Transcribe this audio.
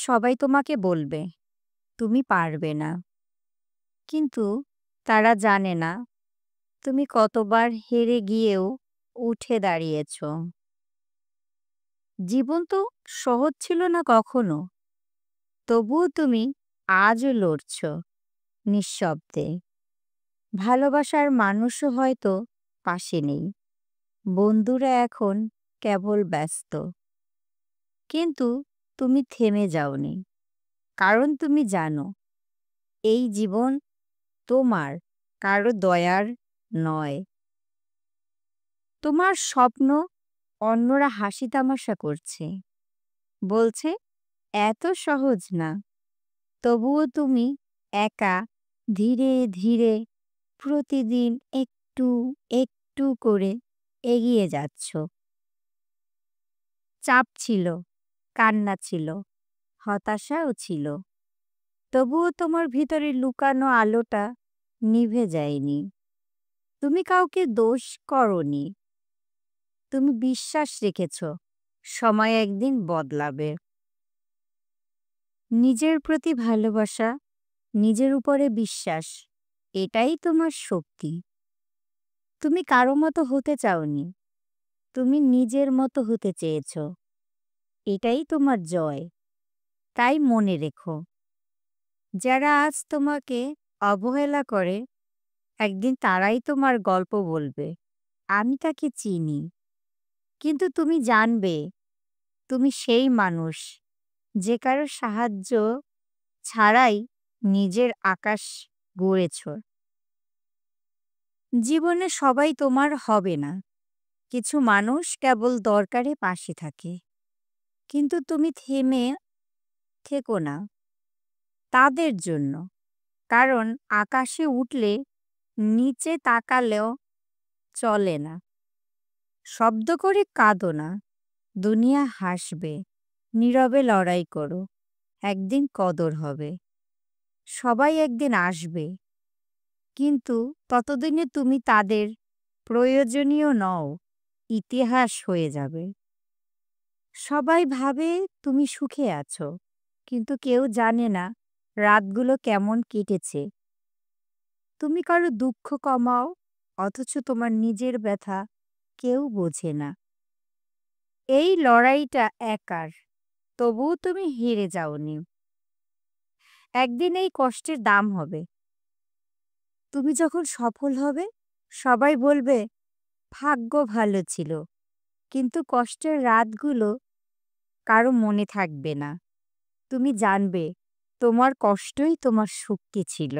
সবাই তোমাকে বলবে তুমি পারবে না, কিন্তু তারা জানে না তুমি কতবার হেরে গিয়েও উঠে দাঁড়িয়েছ। জীবন তো সহজ ছিল না কখনো, তবুও তুমি আজও লড়ছ নিঃশব্দে। ভালোবাসার মানুষও হয়তো পাশে নেই, বন্ধুরা এখন কেবল ব্যস্ত, কিন্তু তুমি থেমে যাওনি, কারণ তুমি জানো এই জীবন তোমার, কারো দয়ার নয়। তোমার স্বপ্ন অন্যরা হাসি তামাশা করছে, বলছে এত সহজ না, তবুও তুমি একা ধীরে ধীরে প্রতিদিন একটু একটু করে এগিয়ে যাচ্ছ। চাপ ছিল, কান্না ছিল, হতাশাও ছিল, তবুও তোমার ভিতরে লুকানো আলোটা নিভে যায়নি। তুমি কাউকে দোষ করনি, তুমি বিশ্বাস রেখেছ সময় একদিন বদলাবে। নিজের প্রতি ভালোবাসা, নিজের উপরে বিশ্বাস, এটাই তোমার শক্তি। তুমি কারো মতো হতে চাওনি, তুমি নিজের মতো হতে চেয়েছ, এটাই তোমার জয়। তাই মনে রেখো, যারা আজ তোমাকে অবহেলা করে একদিন তারাই তোমার গল্প বলবে। আমি তাকে চিনি, কিন্তু তুমি জানবে তুমি সেই মানুষ যে কারো সাহায্য ছাড়াই নিজের আকাশ গড়েছ। জীবনে সবাই তোমার হবে না, কিছু মানুষ কেবল দরকারে পাশে থাকে, কিন্তু তুমি থেমে থেকো না তাদের জন্য, কারণ আকাশে উঠলে নিচে তাকালেও চলে না। শব্দ করে কাঁদো না, দুনিয়া হাসবে। নীরবে লড়াই করো, একদিন কদর হবে। সবাই একদিন আসবে, কিন্তু ততদিনে তুমি তাদের প্রয়োজনীয় নও, ইতিহাস হয়ে যাবে। সবাই ভাবে তুমি সুখে আছো, কিন্তু কেউ জানে না রাতগুলো কেমন কেটেছে। তুমি কারো দুঃখ কমাও, অথচ তোমার নিজের ব্যথা কেউ বোঝে না। এই লড়াইটা একার, তবুও তুমি হেরে যাওনি। একদিন এই কষ্টের দাম হবে। তুমি যখন সফল হবে, সবাই বলবে ভাগ্য ভালো ছিল, কিন্তু কষ্টের রাতগুলো কারো মনে থাকবে না। তুমি জানবে তোমার কষ্টই তোমার শক্তি ছিল।